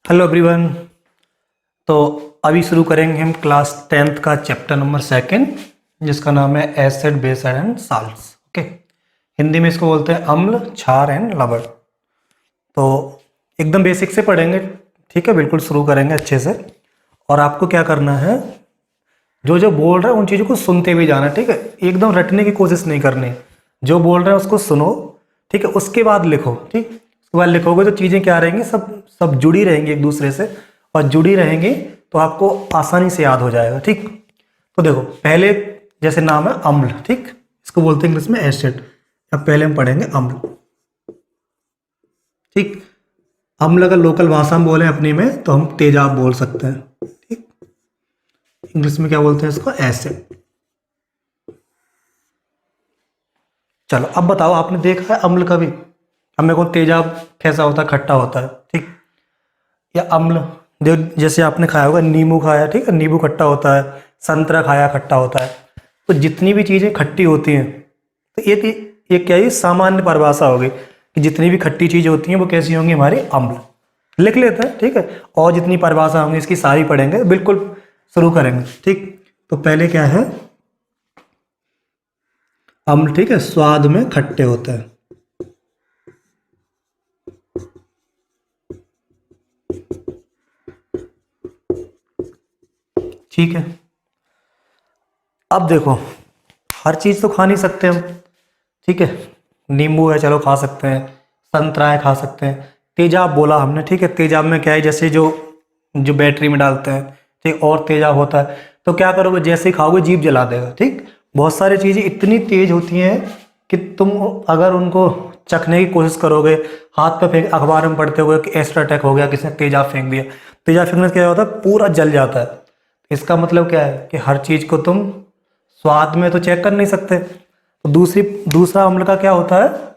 Hello everyone. तो अभी शुरू करेंगे हम क्लास 10th का चैप्टर नंबर 2 जिसका नाम है acid base and salts. Okay, Hindi में इसको बोलते हैं अम्ल, क्षार एंड लवण। तो एकदम बेसिक से पढ़ेंगे, ठीक है, बिल्कुल शुरू करेंगे अच्छे से। और आपको क्या करना है, जो जो बोल रहा है उन चीज़ों को सुनते भी जाना, ठीक है, एकदम रटने की कोशिश नहीं करनी। जो बोल रहा है उसको सुनो, ठीक है, उसके बाद लिखो। ठीक, उसके बाद लिखोगे तो चीज़ें क्या रहेंगी, सब जुड़ी रहेंगी एक दूसरे से, और जुड़ी रहेंगी तो आपको आसानी से याद हो जाएगा। ठीक, तो देखो पहले जैसे नाम है अम्ल, ठीक, इसको बोलते हैं इंग्लिश में एसिड। अब पहले हम पढ़ेंगे अम्ल। ठीक, अम्ल अगर लोकल भाषा में बोले अपनी में तो हम तेजाब बोल सकते हैं। ठीक, इंग्लिश में क्या बोलते हैं इसको, एसिड। चलो अब बताओ, आपने देखा है अम्ल कभी? अब मेरे को तेजाब कैसा होता है, खट्टा होता है, ठीक, या अम्ल जैसे आपने खाया होगा, नींबू खाया, ठीक है, नींबू खट्टा होता है, संतरा खाया खट्टा होता है। तो जितनी भी चीज़ें खट्टी होती हैं, तो ये क्या, ये सामान्य परिभाषा होगी कि जितनी भी खट्टी चीज़ें होती हैं वो कैसी होंगी, हमारी अम्ल। लिख लेते हैं, ठीक है, और जितनी परिभाषा होंगी इसकी सारी पढ़ेंगे, बिल्कुल शुरू करेंगे। ठीक, तो पहले क्या है, अम्ल, ठीक है, स्वाद में खट्टे होते हैं। ठीक है, अब देखो हर चीज़ तो खा नहीं सकते हम, ठीक है, नींबू है चलो खा सकते हैं, संतरा है खा सकते हैं, तेजाब बोला हमने, ठीक है, तेजाब में क्या है, जैसे जो जो बैटरी में डालते हैं, ठीक, और तेजाब होता है। तो क्या करोगे, जैसे ही खाओगे जीभ जला देगा। ठीक, बहुत सारी चीज़ें इतनी तेज होती हैं कि तुम अगर उनको चखने की कोशिश करोगे, हाथ पे फेंक, अखबार में पढ़ते हुए कि एसिड अटैक हो गया, किसी ने तेजाब फेंक दिया, तेजाब फेंकने से क्या होता है, पूरा जल जाता है। इसका मतलब क्या है कि हर चीज़ को तुम स्वाद में तो चेक कर नहीं सकते। तो दूसरा अम्ल का क्या होता है,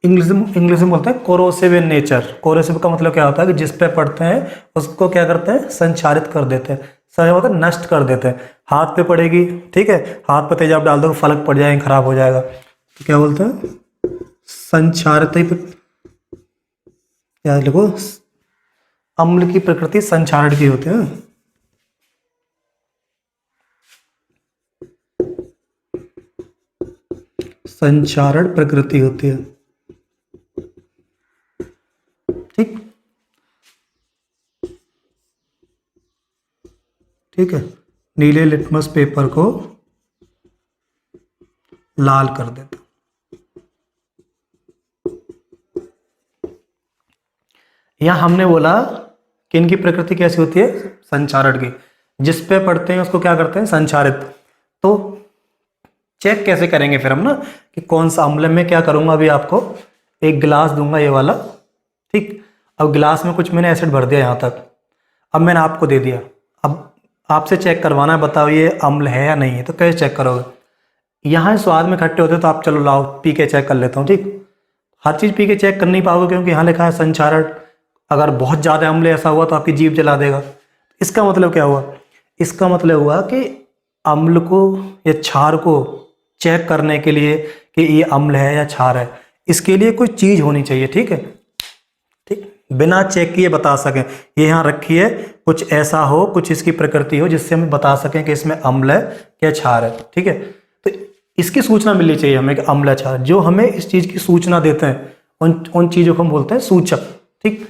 इंग्लिश में बोलते हैं कोरोसिव इन नेचर। कोरोसिव का मतलब क्या होता है कि जिस पे पड़ते हैं उसको क्या करते हैं, संचारित कर देते हैं, मतलब नष्ट कर देते हैं। हाथ पे पड़ेगी, ठीक है, हाथ पे तेजाब डाल दो, फलक पड़ जाएगा, खराब हो जाएगा, तो क्या बोलते हैं, संचारित। क्या लिखो, अम्ल की प्रकृति संचारण की होती है। संचारण प्रकृति होती है। ठीक, ठीक है, नीले लिटमस पेपर को लाल कर देता। यहां हमने बोला कि इनकी प्रकृति कैसी होती है, संचारण की। जिस पे पढ़ते हैं उसको क्या करते हैं, संचारित। तो चेक कैसे करेंगे फिर हम ना, कि कौन सा अम्ल। में क्या करूंगा, अभी आपको एक गिलास दूंगा, ये वाला, ठीक, अब गिलास में कुछ मैंने एसिड भर दिया यहाँ तक, अब मैंने आपको दे दिया। अब आपसे चेक करवाना है, बताओ ये अम्ल है या नहीं है। तो कैसे चेक करोगे, यहाँ स्वाद में खट्टे होते तो आप चलो लाओ पी के चेक कर लेता हूँ। ठीक, हर चीज़ पी के चेक कर नहीं पाओगे क्योंकि यहाँ लिखा है संचारण। अगर बहुत ज़्यादा अम्ल ऐसा हुआ तो आपकी जीभ जला देगा। इसका मतलब क्या हुआ, इसका मतलब हुआ कि अम्ल को या क्षार को चेक करने के लिए कि ये अम्ल है या क्षार है, इसके लिए कोई चीज़ होनी चाहिए। ठीक है, ठीक, बिना चेक किए बता सकें, ये यहाँ रखी है, कुछ ऐसा हो, कुछ इसकी प्रकृति हो जिससे हम बता सकें कि इसमें अम्ल है या क्षार है। ठीक है, तो इसकी सूचना मिलनी चाहिए हमें कि अम्ल है क्षार। जो हमें इस चीज़ की सूचना देते हैं उन चीज़ों को हम बोलते हैं सूचक। ठीक,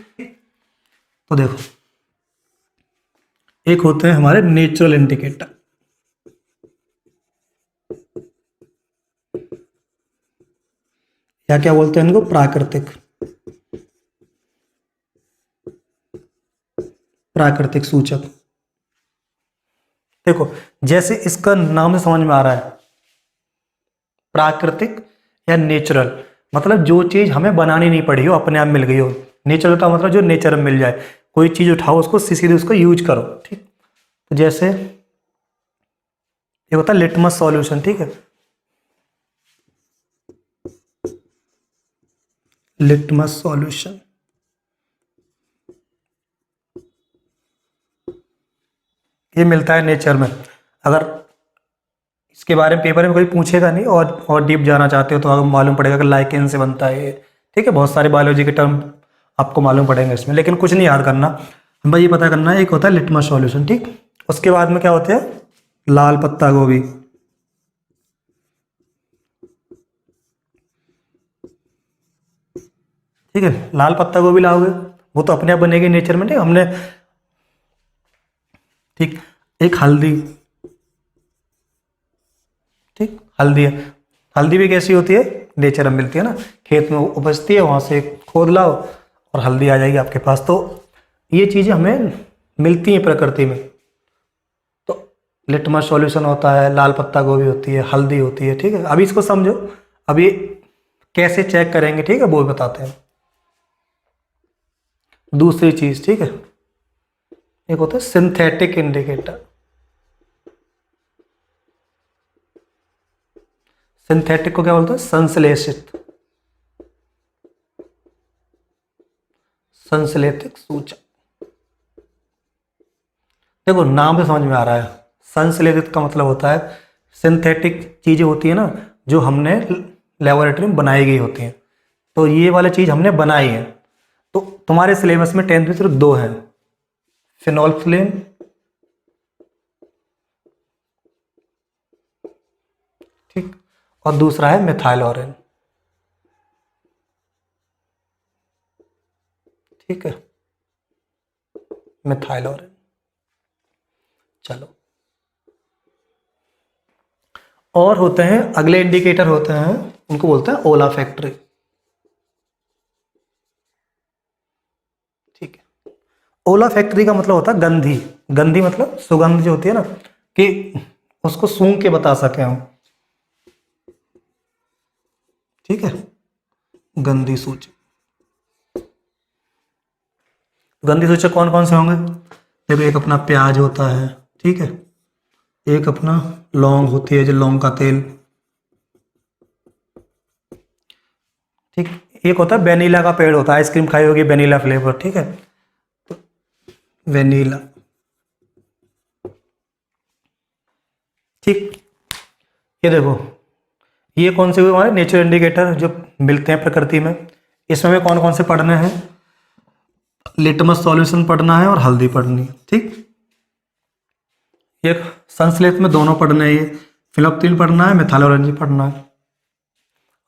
तो देखो एक होते हैं हमारे नेचुरल इंडिकेटर, या क्या बोलते हैं इनको, प्राकृतिक सूचक। देखो जैसे इसका नाम से समझ में आ रहा है, प्राकृतिक या नेचुरल, मतलब जो चीज हमें बनानी नहीं पड़ी हो, अपने आप मिल गई हो। नेचुरल का मतलब जो नेचर में मिल जाए, कोई चीज उठाओ उसको सीधे उसको यूज करो। ठीक, तो जैसे ये होता है लिटमस सॉल्यूशन। ठीक है, लिटमस सॉल्यूशन ये मिलता है नेचर में। अगर इसके बारे में पेपर में कोई पूछेगा नहीं और डीप जाना चाहते हो तो आपको मालूम पड़ेगा कि लाइकेन से बनता है ये। ठीक है, बहुत सारे बायोलॉजी के टर्म आपको मालूम पड़ेंगे इसमें, लेकिन कुछ नहीं याद करना, बस ये पता करना है। एक होता है लिटमस सॉल्यूशन, ठीक। उसके बाद में क्या होते हैं, लाल पत्ता गोभी, ठीक है। लाल पत्ता गोभी लाओगे, वो तो अपने आप बनेगी नेचर में, ठीक। हमने, ठीक। एक हल्दी, ठीक, हल्दी है। हल्दी भी कैसी होती है, नेचर में मिलती है ना, खेत में उपजती है, वहाँ से खोद लाओ और हल्दी आ जाएगी आपके पास। तो ये चीज़ें हमें मिलती हैं प्रकृति में। तो लिटमस सॉल्यूशन होता है, लाल पत्ता गोभी होती है, हल्दी होती है, ठीक है। अभी इसको समझो, अभी कैसे चेक करेंगे, ठीक है, वो भी बताते हैं। दूसरी चीज़, ठीक है, एक होता है सिंथेटिक इंडिकेटर। सिंथेटिक को क्या बोलते हैं, संश्लेषित, संश्लेषित सूचक। देखो नाम से समझ में आ रहा है, संश्लेषित का मतलब होता है सिंथेटिक चीजें होती है ना, जो हमने लेबोरेटरी में बनाई गई होती हैं। तो ये वाली चीज हमने बनाई है। तो तुम्हारे सिलेबस में 10th में सिर्फ 2 हैं, फिनोल्फ्थालीन, ठीक, और दूसरा है मिथाइलोरेन, ठीक है, मिथाइलोरेन। चलो, और होते हैं अगले इंडिकेटर होते हैं, उनको बोलते हैं ओला फैक्ट्री, ठीक है। ओला फैक्ट्री का मतलब होता है गंधी। गंधी मतलब सुगंध जो होती है ना, कि उसको सूंघ के बता सके हम, ठीक है, गंधी सूचक। गंधी सूचक कौन कौन से होंगे, देखो एक अपना प्याज होता है, ठीक है, एक अपना लौंग होती है, जो लौंग का तेल, ठीक। एक होता है वेनिला का पेड़ होता है, आइसक्रीम खाई होगी वेनिला फ्लेवर, ठीक है, तो वेनिला, ठीक। ये देखो, ये कौन से हुए हमारे नेचर इंडिकेटर जो मिलते हैं प्रकृति में। इसमें हमें कौन कौन से पढ़ने हैं, लिटमस सॉल्यूशन पढ़ना है और हल्दी पढ़नी है, ठीक। एक संश्लेषित में दोनों पढ़ने हैं, ये फिनोल्फ्थालीन पढ़ना है, मिथाइलोरेन पढ़ना है।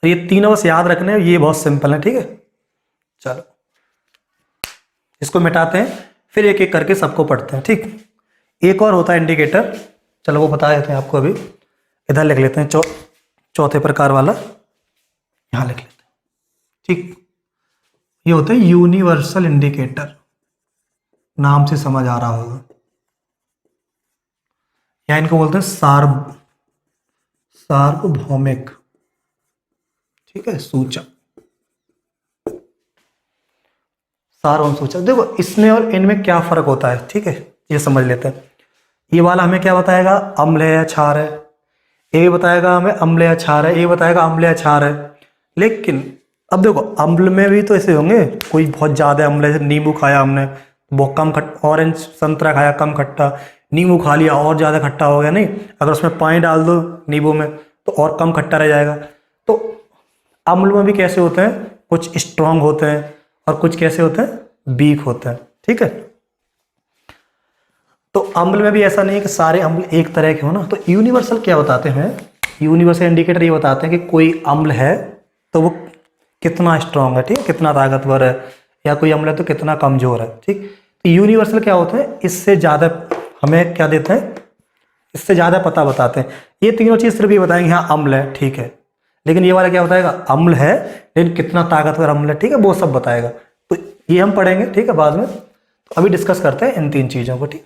और ये तीनों बस याद रखने हैं, ये बहुत सिंपल है, ठीक है। चलो इसको मिटाते हैं, फिर एक एक करके सबको पढ़ते हैं, ठीक। एक और होता है इंडिकेटर, चलो वो बता देते हैं आपको, अभी इधर लिख लेते हैं, चौथे प्रकार वाला यहाँ लिख लेते हैं, ठीक। ये होते हैं यूनिवर्सल इंडिकेटर, नाम से समझ आ रहा होगा, या इनको बोलते हैं सार्वभौमिक, ठीक है, सूचक, सार्वभौम सूचक। देखो इसमें और इनमें क्या फर्क होता है, ठीक है, ये समझ लेते हैं। ये वाला हमें क्या बताएगा, अम्ल है या क्षार है, ये बताएगा हमें अम्ल या क्षार है, ये बताएगा अम्ल या क्षार है। लेकिन अब देखो अम्ल में भी तो ऐसे होंगे, कोई बहुत ज़्यादा अम्ल है, नींबू खाया हमने बहुत कम ऑरेंज संतरा खाया कम खट्टा, नींबू खा लिया और ज़्यादा खट्टा हो गया, नहीं, अगर उसमें पानी डाल दो नींबू में तो और कम खट्टा रह जाएगा। तो अम्ल में भी कैसे होते हैं, कुछ स्ट्रांग होते हैं और कुछ कैसे होते हैं, वीक होते हैं, ठीक है। तो अम्ल में भी ऐसा नहीं है कि सारे अम्ल एक तरह के हो ना। तो यूनिवर्सल क्या बताते हैं, यूनिवर्सल इंडिकेटर ये बताते हैं कि कोई अम्ल है तो वो कितना स्ट्रांग है, ठीक है, कितना ताकतवर है, या कोई अम्ल है तो कितना कमजोर है, ठीक। तो यूनिवर्सल क्या होता है, इससे ज़्यादा हमें क्या देते हैं, इससे ज़्यादा पता बताते हैं। ये तीनों चीज़ सिर्फ ये बताएंगे हाँ अम्ल है, ठीक है, लेकिन ये वाला क्या बताएगा, अम्ल है लेकिन कितना ताकतवर अम्ल है, ठीक है, वो सब बताएगा। तो ये हम पढ़ेंगे, ठीक है, बाद में। तो अभी डिस्कस करते हैं इन 3 चीज़ों को, ठीक।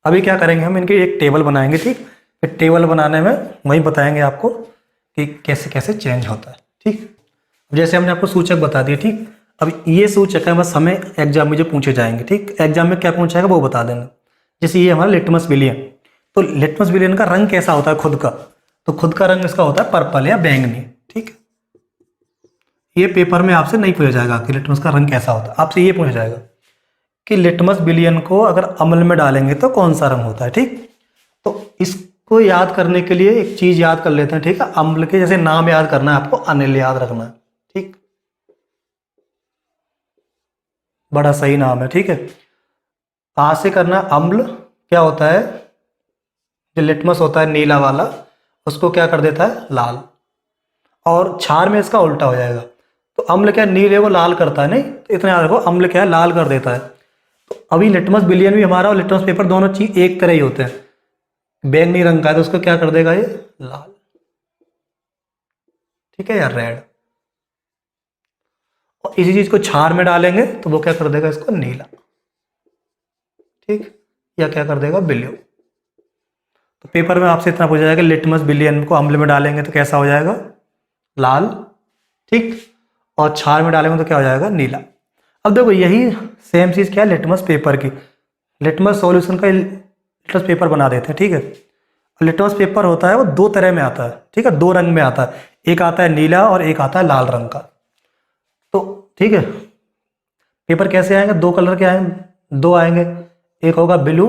अभी क्या करेंगे, हम इनकी एक टेबल बनाएंगे, ठीक। फिर टेबल बनाने में वही बताएंगे आपको कि कैसे कैसे चेंज होता है, ठीक। जैसे हमने आपको सूचक बता दिए, ठीक। अब ये सूचक है, बस हमें एग्जाम में जो पूछे जाएंगे, ठीक, एग्जाम में क्या पूछा जाएगा वो बता देना। जैसे ये हमारा लिटमस विलियन, तो लिटमस विलियन का रंग कैसा होता है खुद का, तो खुद का रंग इसका होता है पर्पल या बैंगनी, ठीक। ये पेपर में आपसे नहीं पूछा जाएगा कि लिटमस का रंग कैसा होता है, आपसे ये पूछा जाएगा कि लिटमस विलियन को अगर अम्ल में डालेंगे तो कौन सा रंग होता है, ठीक। तो इसको याद करने के लिए एक चीज याद कर लेते हैं, ठीक है। अम्ल के जैसे नाम याद करना है आपको, अनिल याद रखना है, ठीक। बड़ा सही नाम है, ठीक है। कहाँ से करना, अम्ल क्या होता है, जो लिटमस होता है नीला वाला, उसको क्या कर देता है, लाल। और क्षार में इसका उल्टा हो जाएगा। तो अम्ल क्या नीले को लाल करता है, नहीं तो इतना याद रखो, अम्ल क्या है, लाल कर देता है। तो अभी लिटमस बिलियन भी हमारा और लिटमस पेपर दोनों चीज एक तरह ही होते हैं। बैंगनी रंग का है तो उसको क्या कर देगा, ये लाल, ठीक है यार, रेड। और इसी चीज को क्षार में डालेंगे तो वो क्या कर देगा, इसको नीला, ठीक, या क्या कर देगा, ब्लू। तो पेपर में आपसे इतना पूछा जाएगा, लिटमस बिलियन को अम्ल में डालेंगे तो कैसा हो जाएगा, लाल, ठीक, और क्षार में डालेंगे तो क्या हो जाएगा, नीला। अब देखो यही सेम चीज क्या है लिटमस पेपर की, लिटमस सॉल्यूशन का लिटमस पेपर बना देते हैं, ठीक है। लिटमस पेपर होता है वो दो तरह में आता है, ठीक है, दो रंग में आता है, एक आता है नीला और एक आता है लाल रंग का। तो ठीक है, पेपर कैसे आएंगे, दो कलर के आएंगे, दो आएंगे, एक होगा ब्लू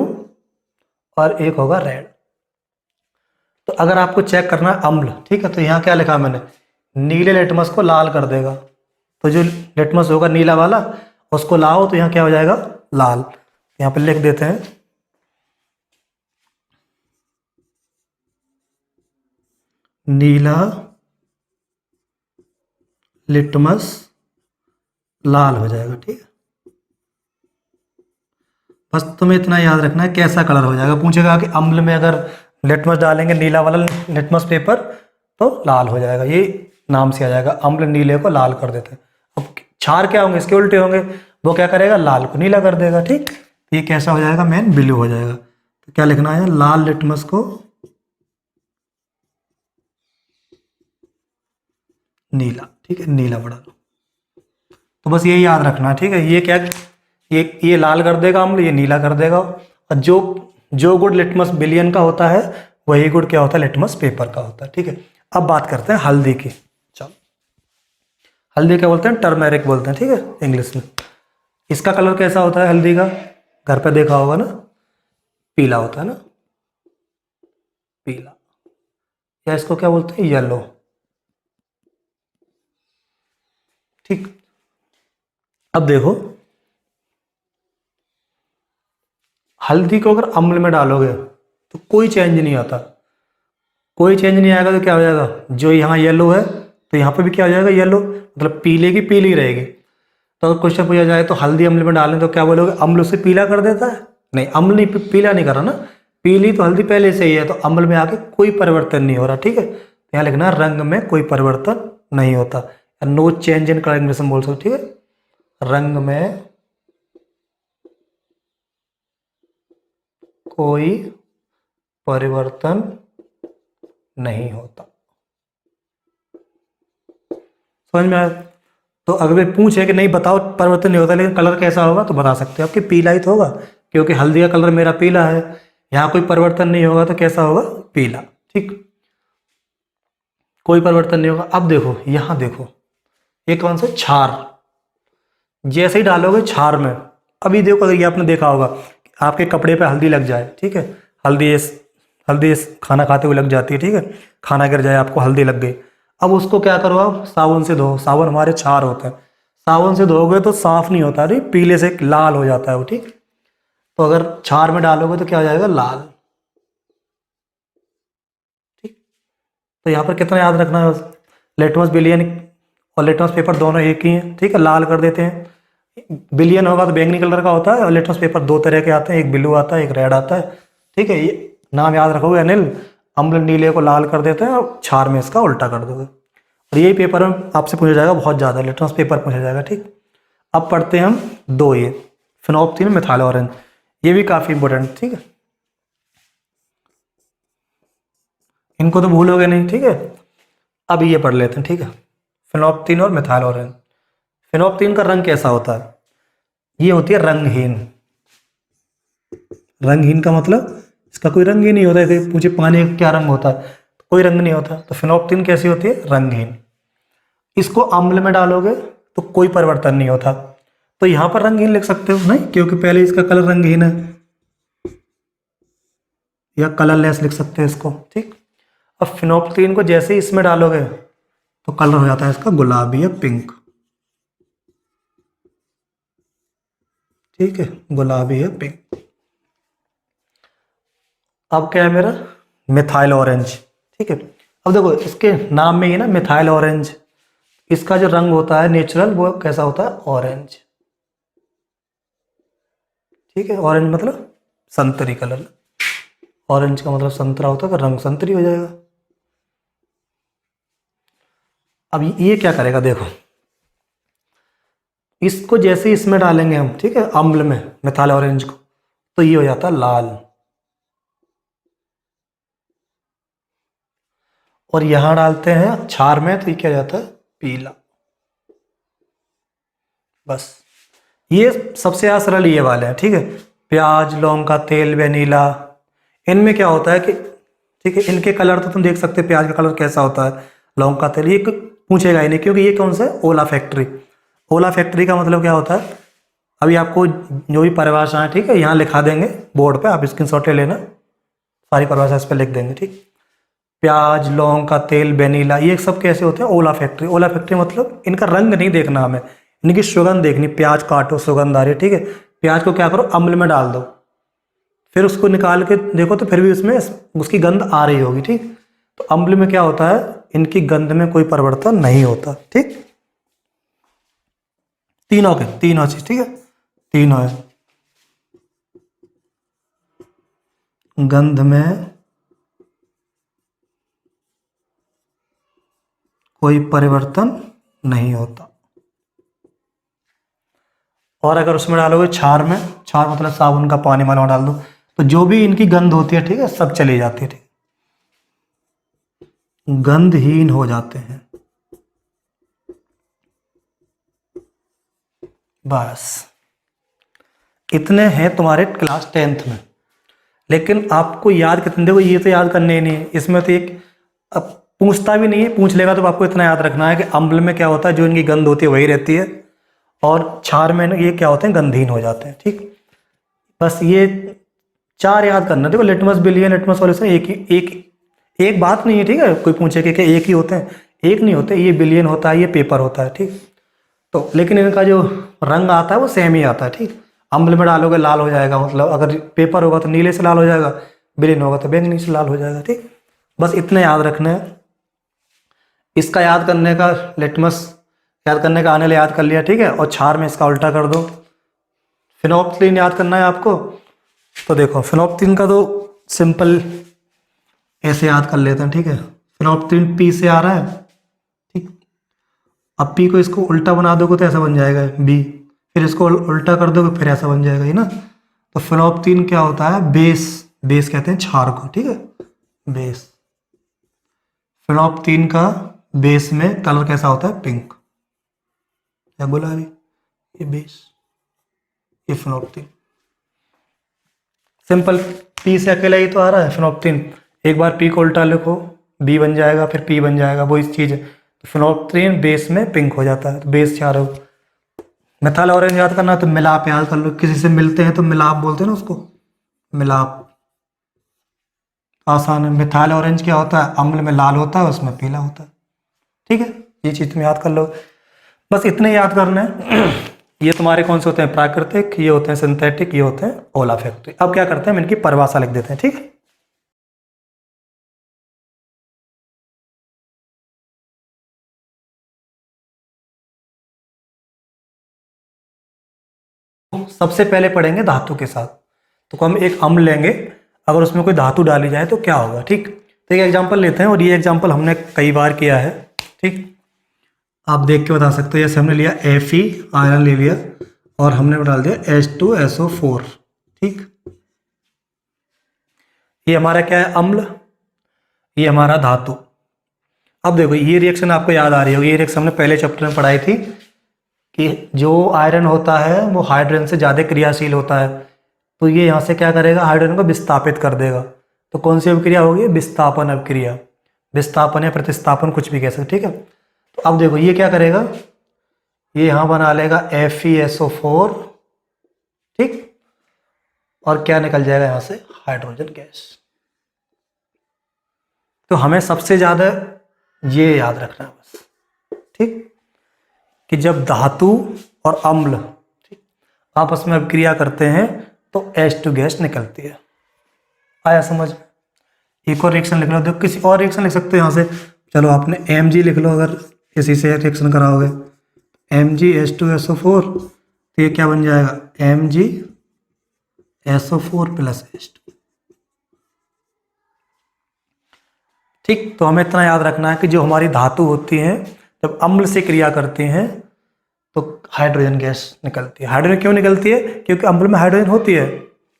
और एक होगा रेड। तो अगर आपको चेक करना है अम्ल, ठीक है, तो यहाँ क्या लिखा मैंने, नीले लिटमस को लाल कर देगा। तो जो लिटमस होगा नीला वाला उसको लाओ तो यहाँ क्या हो जाएगा, लाल। यहाँ पे लिख देते हैं, नीला लिटमस लाल हो जाएगा, ठीक है। बस तुम्हें इतना याद रखना है कैसा कलर हो जाएगा, पूछेगा कि अम्ल में अगर लिटमस डालेंगे नीला वाला लिटमस पेपर तो लाल हो जाएगा, ये नाम से आ जाएगा, अम्ल नीले को लाल कर देते हैं। अब क्षार क्या होंगे, इसके उल्टे होंगे, वो क्या करेगा, लाल को नीला कर देगा, ठीक। ये कैसा हो जाएगा, मेन ब्लू हो जाएगा। तो क्या लिखना है, लाल लिटमस को नीला, ठीक है, नीला बढ़ा लो। तो बस ये याद रखना, ठीक है, ये क्या, ये लाल कर देगा अम्ल, ये नीला कर देगा। और जो जो गुड़ लिटमस बिलियन का होता है वही गुड़ क्या होता है, लिटमस पेपर का होता है, ठीक है। अब बात करते हैं हल्दी की। चलो, हल्दी क्या बोलते हैं, टर्मेरिक बोलते हैं, ठीक है, इंग्लिश में। इसका कलर कैसा होता है हल्दी का, घर पे देखा होगा ना, पीला होता है ना, पीला, या इसको क्या बोलते हैं, येलो, ठीक। अब देखो, हल्दी को अगर अम्ल में डालोगे तो कोई चेंज नहीं आता, कोई चेंज नहीं आएगा। तो क्या हो जाएगा, जो यहाँ येलो है तो यहाँ पे भी क्या हो जाएगा, येलो, मतलब पीले की पीली रहेगी। तो अगर क्वेश्चन पूछा जाए तो हल्दी अम्ल में डालें तो क्या बोलोगे, अम्ल उसे पीला कर देता है, नहीं, अम्ल नहीं, पीला नहीं कर रहा ना, पीली तो हल्दी पहले से ही है, तो अम्ल में आके कोई परिवर्तन नहीं हो रहा, ठीक है। तो यहाँ लिखना रंग में कोई परिवर्तन नहीं होता, no change in colour, English में बोल सकते, ठीक है, रंग में कोई परिवर्तन नहीं होता। समझ में आया। तो अगर पूछे कि नहीं बताओ परिवर्तन नहीं होता लेकिन कलर कैसा होगा, तो बता सकते हो आपकी पीला ही तो होगा, क्योंकि हल्दी का कलर मेरा पीला है। यहाँ कोई परिवर्तन नहीं होगा तो कैसा होगा, पीला, ठीक, कोई परिवर्तन नहीं होगा। अब देखो यहाँ देखो, ये कौन सा, क्षार, जैसे ही डालोगे क्षार में, अभी देखो अगर ये आपने देखा होगा आपके कपड़े पे हल्दी लग जाए, ठीक है, हल्दी इस खाना खाते हुए लग जाती है, ठीक है, खाना गिर जाए आपको हल्दी लग गई। अब उसको क्या करो, आप साबुन से धो, साबुन हमारे क्षार होते हैं, साबुन से धोगे तो साफ नहीं होता, अरे पीले से लाल हो जाता है वो, ठीक। तो अगर क्षार में डालोगे तो क्या हो जाएगा, लाल, ठीक। तो यहाँ पर कितना याद रखना है, लिटमस बिलियन और लिटमस पेपर दोनों एक ही हैं, ठीक है, लाल कर देते हैं। बिलियन होगा तो बैंगनी कलर का होता है, और लिटमस पेपर दो तरह के आते हैं, एक ब्लू आता है एक रेड आता है, ठीक है। ये नाम याद रखोगे, अनिल, अम्ल नीले को लाल कर देते हैं और क्षार में इसका उल्टा कर दोगे। और यही पेपर में आपसे पूछा जाएगा बहुत ज़्यादा, लिटमस पेपर पूछा जाएगा, ठीक। अब पढ़ते हैं हम दो, ये फिनोप्थीन मिथाइल ऑरेंज, ये भी काफ़ी इंपॉर्टेंट, ठीक है, इनको तो भूलोगे नहीं, ठीक है। अब ये पढ़ लेते हैं, ठीक है, फिनोप्थीन और मिथाइल ऑरेंज। फिनोप्थीन का रंग कैसा होता है, ये होती है रंगहीन। रंगहीन का मतलब इसका कोई रंग ही नहीं होता है, मुझे पानी का क्या रंग होता है, तो कोई रंग नहीं होता। तो फिनोप्थीन कैसी होती है, रंगहीन। इसको अम्ल में डालोगे तो कोई परिवर्तन नहीं होता, तो यहां पर रंगहीन लिख सकते हो, नहीं, क्योंकि पहले इसका कलर रंगहीन है, या कलरलेस लिख सकते हैं इसको, ठीक। अब फिनोप्थीन को जैसे ही इसमें डालोगे तो कलर हो जाता है इसका गुलाबी या पिंक, ठीक है, गुलाबी है, पिंक। अब क्या है मेरा, मिथाइल ऑरेंज। ठीक है, अब देखो इसके नाम में ही ना मिथाइल ऑरेंज, इसका जो रंग होता है नेचुरल वो कैसा होता है, ऑरेंज। ठीक है, ऑरेंज मतलब संतरी कलर, ऑरेंज का मतलब संतरा होता है, तो रंग संतरी हो जाएगा। अब ये क्या करेगा देखो, इसको जैसे इसमें डालेंगे हम, ठीक है, अम्ल में मिथाइल ऑरेंज को, तो ये हो जाता है लाल। और यहां डालते हैं क्षार में, तो ये क्या हो जाता है, पीला। बस ये सबसे ज्यादा सरल ये वाले हैं। ठीक है, प्याज, लौंग का तेल, वेनिला, इनमें क्या होता है कि, ठीक है, इनके कलर तो तुम देख सकते हो, प्याज का कलर कैसा होता है, लौंग का तेल, ये पूछेगा ही नहीं, क्योंकि ये कौन सा है, ओला फैक्ट्री। ओला फैक्ट्री का मतलब क्या होता है, अभी आपको जो भी परिभाषा है, ठीक है, यहाँ लिखा देंगे बोर्ड पे, आप स्क्रीनशॉट ले लेना, सारी परिभाषा इस पर लिख देंगे। ठीक, प्याज, लौंग का तेल, वेनिला, ये सब कैसे होते हैं, ओला फैक्ट्री। ओला फैक्ट्री मतलब इनका रंग नहीं देखना हमें, इनकी सुगंध देखनी। प्याज काटो, सुगंध आ रही है, ठीक है, प्याज को क्या करो, अम्ल में डाल दो, फिर उसको निकाल के देखो तो फिर भी उसमें उसकी गंध आ रही होगी। ठीक, तो अम्ल में क्या होता है, इनकी गंध में कोई परिवर्तन नहीं होता। ठीक, तीनों चीज, ठीक है, तीनों है, गंध में कोई परिवर्तन नहीं होता। और अगर उसमें डालोगे क्षार में, क्षार मतलब साबुन का पानी वाला डाल दो, तो जो भी इनकी गंध होती है, ठीक है, सब चली जाती है। ठीक, गंधहीन हो जाते हैं। बस इतने हैं तुम्हारे क्लास 10th में। लेकिन आपको याद कितने, देखो ये तो याद करने ही नहीं है, इसमें तो एक अब पूछता भी नहीं है, पूछ लेगा तो आपको इतना याद रखना है कि अम्ल में क्या होता है, जो इनकी गंध होती है वही रहती है, और क्षार में ये क्या होते हैं, गंधहीन हो जाते हैं। ठीक, बस ये 4 याद करना। देखो लिटमस बिलियन, लिटमस सॉल्यूशन एक बात नहीं है। ठीक है, कोई पूछे कि एक ही होते हैं, एक नहीं होते, ये बिलियन होता है, ये पेपर होता है। ठीक, तो लेकिन इनका जो रंग आता है वो सेम ही आता है। ठीक, अम्ल में डालोगे लाल हो जाएगा, मतलब अगर पेपर होगा तो नीले से लाल हो जाएगा, बिलियन होगा तो बैंगनी से लाल हो जाएगा। ठीक, बस इतने याद रखना है। इसका याद करने का, लिटमस याद करने का आने ले याद कर लिया, ठीक है, और क्षार में इसका उल्टा कर दो। फिनोप्थलीन याद करना है आपको, तो देखो फिनोप्थलीन का तो सिंपल ऐसे याद कर लेते हैं। ठीक है, फिनोप्थलीन पी से आ रहा है। ठीक, अब पी को इसको उल्टा बना दोगे तो ऐसा बन जाएगा बी, फिर इसको उल्टा कर दोगे फिर ऐसा बन जाएगा, ये ना। तो फिनोप्थलीन क्या होता है, बेस, बेस कहते हैं क्षार को। ठीक है, बेस, फिनोप्थलीन का बेस में कलर कैसा होता है, पिंक या गुलाबी, ये बेस, ये फिनोप्थलीन। सिंपल, पी से अकेला ही तो आ रहा है फिनोप्थलीन, एक बार पी को उल्टा लिखो बी बन जाएगा, फिर पी बन जाएगा, वो इस चीज़ है। तो फिनोप्थलीन बेस में पिंक हो जाता है, तो बेस चार हो। मिथाइल ऑरेंज याद करना तो मिलाप याद कर लो, किसी से मिलते हैं तो मिलाप बोलते हैं ना उसको, मिलाप, आसान है। मिथाइल ऑरेंज क्या होता है, अम्ल में लाल होता है, उसमें पीला होता है। ठीक है, ये चीज़ तुम याद कर लो, बस इतने याद करना है। ये तुम्हारे कौन से होते हैं, प्राकृतिक, ये होते हैं सिंथेटिक, ये होते हैं ओला फैक्ट्री। अब क्या करते हैं, हम इनकी परिभाषा लिख देते हैं। ठीक है, सबसे पहले पढ़ेंगे धातु के साथ। तो हम एक अम्ल लेंगे, अगर उसमें कोई धातु डाली जाए तो क्या होगा। ठीक, तो एक एग्जांपल लेते हैं, और ये एग्जांपल हमने कई बार किया है। ठीक, आप देख के बता सकते हो, जैसे हमने लिया Fe, आयरन ले लिया, और हमने डाल दिया H2SO4। ठीक, ये हमारा क्या है, अम्ल, ये हमारा धातु। अब देखो ये रिएक्शन आपको याद आ रही होगी, ये रिएक्शन हमने पहले चैप्टर में पढ़ाई थी कि जो आयरन होता है वो हाइड्रोजन से ज़्यादा क्रियाशील होता है, तो ये यहाँ से क्या करेगा, हाइड्रोजन को विस्थापित कर देगा। तो कौन सी अभिक्रिया होगी, विस्थापन अभिक्रिया, विस्थापन या प्रतिस्थापन, कुछ भी कह सकते। ठीक है, तो अब देखो ये क्या करेगा, ये यहाँ बना लेगा FeSO4। ठीक, और क्या निकल जाएगा यहाँ से, हाइड्रोजन गैस। तो हमें सबसे ज़्यादा ये याद रखना है बस। ठीक, कि जब धातु और अम्ल, ठीक, आपस में अभिक्रिया करते हैं तो H2 गैस निकलती है। आया समझ? एक और रिएक्शन लिख लो, देखो किसी और रिएक्शन लिख सकते हो यहाँ से। चलो आपने Mg लिख लो, अगर इसी से रिएक्शन कराओगे MgH2SO4, तो ये क्या बन जाएगा MgSO4 प्लस H2। ठीक, तो हमें इतना याद रखना है कि जो हमारी धातु होती हैं जब अम्ल से क्रिया करती हैं तो हाइड्रोजन गैस निकलती है। हाइड्रोजन क्यों निकलती है? क्योंकि अम्ल में हाइड्रोजन होती है।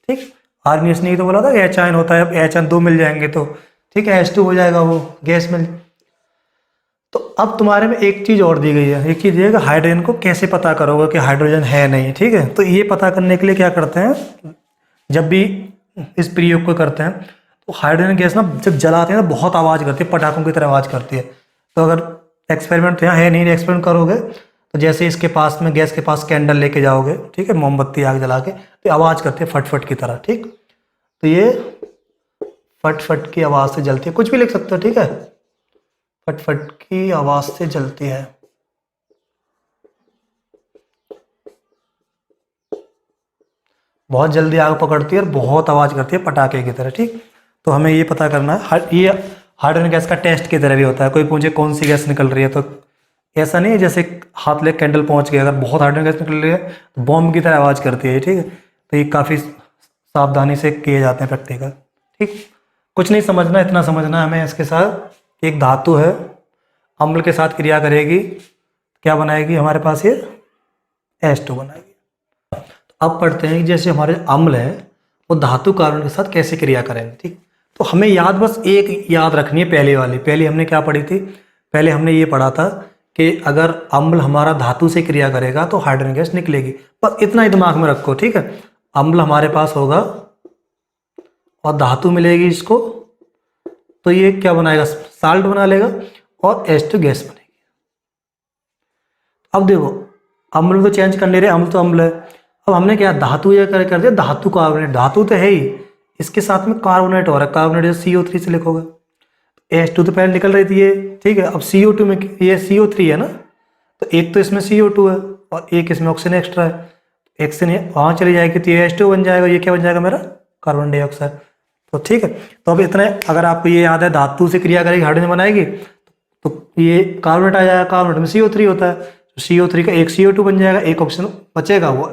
ठीक, आर्नियस ने तो बोला था एच आयन होता है, अब एच आयन 2 मिल जाएंगे तो ठीक है H2 हो जाएगा, वो गैस मिल। तो अब तुम्हारे में एक चीज़ और दी गई है, एक चीज़ ये कि हाइड्रोजन को कैसे पता करोगे कि हाइड्रोजन है नहीं। ठीक है, तो ये पता करने के लिए क्या करते हैं, जब भी इस प्रयोग को करते हैं तो हाइड्रोजन गैस ना जब जलाते हैं ना बहुत आवाज़ करती है, पटाखों की तरह आवाज़ करती है। तो अगर एक्सपेरिमेंट तो यहाँ है नहीं, एक्सपेरिमेंट करोगे तो जैसे इसके पास में गैस के पास कैंडल लेके जाओगे, ठीक है, मोमबत्ती आग जला के, तो आवाज़ करती है फटफट की तरह। ठीक, तो ये फटफट की आवाज़ से जलती है, कुछ भी लिख सकते हो। ठीक है, फटफट की आवाज़ से जलती है। बहुत जल्दी आग पकड़ती है और बहुत आवाज़ करती है पटाखे की तरह। ठीक, तो हमें ये पता करना है। ये हाइड्रोजन गैस का टेस्ट की तरह भी होता है। कोई पूछे कौन सी गैस निकल रही है, तो ऐसा नहीं है जैसे हाथ ले कैंडल पहुंच गया, अगर बहुत हाइड्रोजन गैस निकल रही है तो बॉम्ब की तरह आवाज़ करती है। ठीक है, तो ये काफ़ी सावधानी से किए जाते हैं प्रैक्टिकल। ठीक, कुछ नहीं समझना, इतना समझना है हमें इसके साथ। एक धातु है, अम्ल के साथ क्रिया करेगी, क्या बनाएगी हमारे पास, ये H2 बनाएगी। अब पढ़ते हैं कि जैसे हमारे अम्ल है वो धातु कार्बन के साथ कैसे क्रिया करेंगे। ठीक, तो हमें याद बस एक याद रखनी है, पहले वाली। पहले हमने क्या पढ़ी थी, पहले हमने ये पढ़ा था कि अगर अम्ल हमारा धातु से क्रिया करेगा तो हाइड्रोजन गैस निकलेगी। बस इतना ही दिमाग में रखो। ठीक है, अम्ल हमारे पास होगा और धातु मिलेगी इसको, तो ये क्या बनाएगा, साल्ट बना लेगा और H2 गैस बनेगी। अब देखो अम्ल तो चेंज कर ले रहे, अम्ल तो अम्ल है। अब हमने क्या धातु ये कर दिया, धातु कार्बोनेट, धातु तो है ही, इसके साथ में कार्बोनेट हो रहा है। कार्बोनेट जैसे CO3 से लिखोगे, H2 तो पहले निकल रही थी ये। ठीक है, अब CO2 में ये CO3 है ना, तो एक तो इसमें CO2 है और एक इसमें ऑक्सीजन एक्स्ट्रा है। ऑक्सीजन वहाँ चली जाएगी तो ये H2 बन जाएगा, ये क्या बन जाएगा मेरा कार्बन डाइऑक्साइड। तो ठीक है, तो अब इतने अगर आपको ये याद है धातु से क्रिया करेगी हाइड्रोजन बनाएगी, तो ये कार्बोनेट आ जाएगा, कार्बोनेट में CO3 होता है, तो CO3 का एक CO2 बन जाएगा, एक ऑक्सीजन बचेगा, वो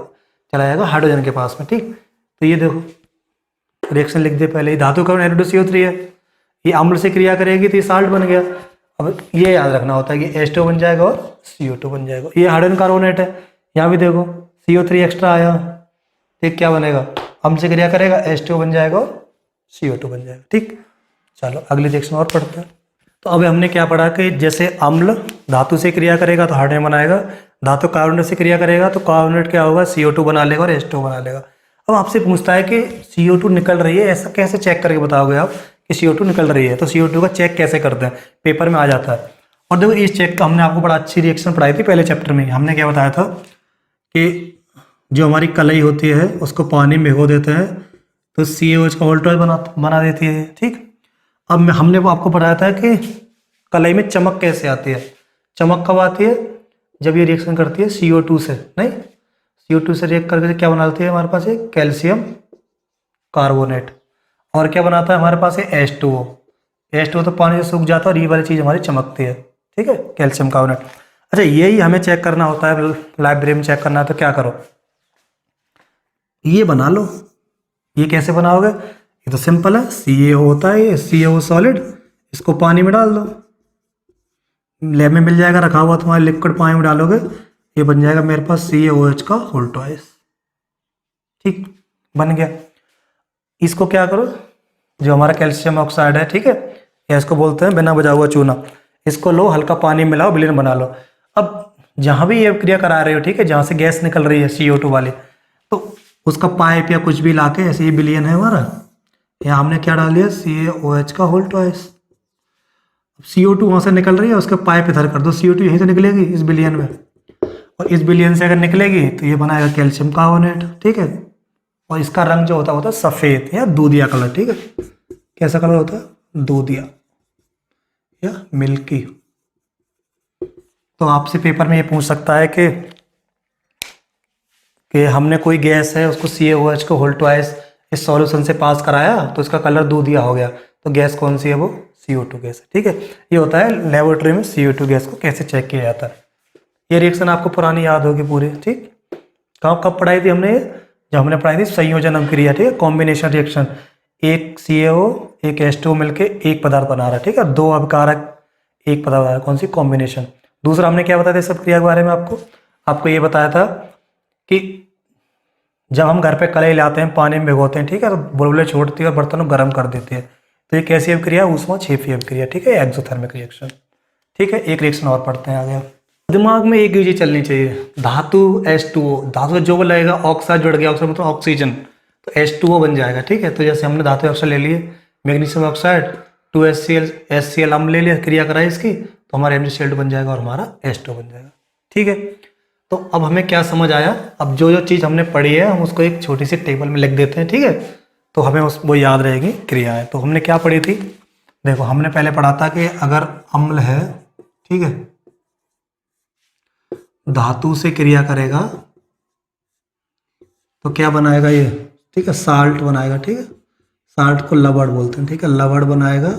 चला जाएगा हाइड्रोजन के पास में। ठीक, तो ये देखो रिएक्शन लिख दे पहले, धातु का H2CO3 है, ये अम्ल से क्रिया करेगी तो ये साल्ट बन गया। अब ये याद रखना होता है कि H2 बन जाएगा और CO2 बन जाएगा। ये हाइड्रोजन कार्बोनेट है, यहाँ भी देखो CO3 एक्स्ट्रा आया, ठीक, क्या बनेगा, अम्ल से क्रिया करेगा H2 बन जाएगा और CO2 बन जाएगा। ठीक, चलो अगले रिएक्शन और पढ़ते हैं। तो अब हमने क्या पढ़ा कि जैसे अम्ल धातु से क्रिया करेगा तो हाइड्रोजन बनाएगा, धातु कार्बोनेट से क्रिया करेगा तो कार्बोनेट क्या होगा, CO2 बना लेगा और H2 बना लेगा। अब आपसे पूछता है कि CO2 निकल रही है, ऐसा कैसे चेक करके बताओगे आप कि CO2 निकल रही है, तो CO2 का चेक कैसे करते हैं, पेपर में आ जाता है। और देखो इस चेक का हमने आपको बड़ा अच्छी रिएक्शन पढ़ाई थी पहले चैप्टर में। हमने क्या बताया था कि जो हमारी कलई होती है उसको पानी में भिगो देते हैं तो CaOH का वोल्टेज बना देती है। ठीक, अब हमने वो आपको बताया था कि कलई में चमक कैसे आती है। चमक कब आती है, जब ये रिएक्शन करती है CO2 से, नहीं CO2 से रिएक्ट करके क्या बनाती है हमारे पास एक कैल्शियम कार्बोनेट, और क्या बनाता है हमारे पास है H2O। H2O तो पानी से सूख जाता है और ये वाली चीज़ हमारी चमकती है। ठीक है, कैल्शियम कार्बोनेट। अच्छा, यही हमें चेक करना होता है, लाइब्रेरी में चेक करना है, तो क्या करो, ये बना लो। ये कैसे बनाओगे, ये तो सिंपल है, CaO होता है, ये CaO सॉलिड, इसको पानी में डाल दो, लैब में मिल जाएगा रखा हुआ तुम्हारे, लिक्विड पानी में डालोगे, ये बन जाएगा मेरे पास CaOH का होल ट्वाइस। ठीक, बन गया। इसको क्या करो, जो हमारा कैल्शियम ऑक्साइड है, ठीक है, या इसको बोलते हैं बिना बुझा हुआ चूना, इसको लो, हल्का पानी मिलाओ, विलीन बना लो। अब जहाँ भी ये क्रिया करा रहे हो, ठीक है, जहाँ से गैस निकल रही है CO2 वाली, तो उसका पाइप या कुछ भी लाके, ऐसे ये बिलियन है हमारा, यहाँ हमने क्या डाल दिया, CaOH का होल ट्वाइस। CO2 वहाँ से निकल रही है, उसका पाइप इधर कर दो, CO2 यहीं तो निकलेगी इस बिलियन में, और इस बिलियन से अगर निकलेगी तो ये बनाएगा कैल्शियम कार्बोनेट। ठीक है, और इसका रंग जो होता है सफ़ेद या दूधिया कलर। ठीक है, कैसा कलर होता है, दूधिया या मिल्की। तो आपसे पेपर में ये पूछ सकता है कि कि हमने कोई गैस है उसको CaOH को होल ट्वाइस इस सॉल्यूशन से पास कराया तो इसका कलर दूधिया हो गया, तो गैस कौन सी है? वो CO2 गैस है। ठीक है, ये होता है लेबोरेटरी में CO2 गैस को कैसे चेक किया जाता है। ये रिएक्शन आपको पुरानी याद होगी पूरी। ठीक, कब पढ़ाई थी हमने? जब हमने पढ़ाई थी संयोजन अभिक्रिया। ठीक है, कॉम्बिनेशन रिएक्शन, एक CaO एक H2O मिलके एक पदार्थ बना रहा है। ठीक है, दो अभिकारक एक पदार्थ बना रहा है, कौन सी? कॉम्बिनेशन। दूसरा हमने क्या बताया था सब क्रिया के बारे में? आपको ये बताया था कि जब हम घर पे कढ़ाई लाते हैं, पानी में भिगोते हैं, ठीक है, तो बुलबुले छोड़ती है और बर्तन को गर्म कर देती है, तो ये कैसी अभिक्रिया? ऊष्माक्षेपी अभिक्रिया। ठीक है, एक्सोथर्मिक रिएक्शन। ठीक है, एक रिएक्शन और पढ़ते हैं आगे। दिमाग में एक चीज चलनी चाहिए, धातु H2O, धातु जो लगेगा ऑक्साइड जुड़ गया, ऑक्साइड मतलब ऑक्सीजन, तो H2O बन जाएगा। ठीक है, तो जैसे हमने धातु ऑक्साइड ले लिए, मैग्नीशियम ऑक्साइड 2HCl हम ले लिया, क्रिया कराई इसकी, तो हमारा MgCl2 बन जाएगा और हमारा H2O बन जाएगा। ठीक है, तो अब हमें क्या समझ आया? अब जो चीज़ हमने पढ़ी है हम उसको एक छोटी सी टेबल में लिख देते हैं। ठीक है, तो हमें वो याद रहेगी क्रियाएं। तो हमने क्या पढ़ी थी? देखो, हमने पहले पढ़ा था कि अगर अम्ल है, ठीक है, धातु से क्रिया करेगा तो क्या बनाएगा ये? ठीक है, साल्ट बनाएगा। ठीक है, साल्ट को लवण बोलते हैं। ठीक है, लवण बनाएगा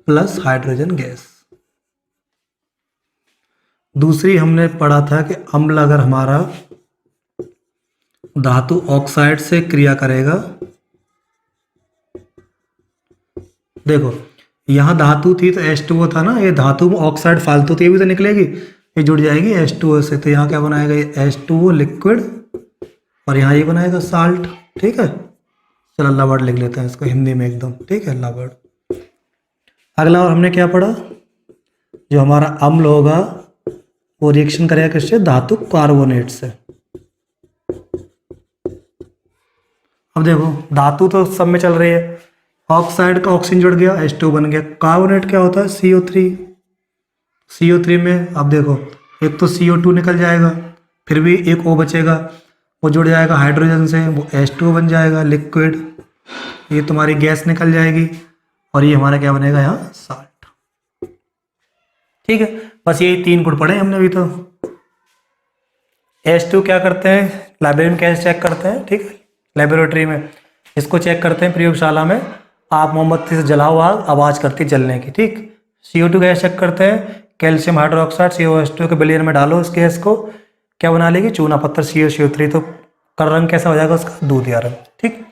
प्लस हाइड्रोजन गैस। दूसरी हमने पढ़ा था कि अम्ल अगर हमारा धातु ऑक्साइड से क्रिया करेगा, देखो यहां धातु थी तो H2O था ना, ये धातु में ऑक्साइड फालतू थी, ये भी तो निकलेगी, ये जुड़ जाएगी H2O से, तो यहाँ क्या बनाएगा? ये H2O लिक्विड, और यहाँ ये बनाएगा साल्ट। ठीक है, चलो लवण लिख लेते हैं इसको हिंदी में एकदम। ठीक है, लवण। अगला और हमने क्या पढ़ा? जो हमारा अम्ल होगा वो रिएक्शन करेगा किससे? धातु कार्बोनेट से। अब देखो, धातु तो सब में चल रही है, ऑक्साइड का ऑक्सीजन जुड़ गया, H2O बन गया। कार्बोनेट क्या होता है? CO3। CO3 में अब देखो, एक तो CO2 निकल जाएगा, फिर भी एक O बचेगा, वो जुड़ जाएगा हाइड्रोजन से, वो H2O बन जाएगा लिक्विड, ये तुम्हारी गैस निकल जाएगी, और ये हमारा क्या बनेगा? यहाँ साल्ट। ठीक है, बस यही 3 गुण पढ़े हमने अभी। तो H2 क्या करते हैं? लाइब्रेरी में कैसे चेक करते हैं? ठीक है, लेबोरेटरी में इसको चेक करते हैं, प्रयोगशाला में आप मोमबत्ती से जलाओ आग, आवाज़ करती जलने की। ठीक, CO2 गैस चेक करते हैं, कैल्शियम हाइड्रोक्साइड COH2 के बिलियन में डालो, इस गैस को क्या बना लेगी? चूना पत्थर, CO3, तो का रंग कैसा हो जाएगा उसका? दूधिया रंग। ठीक,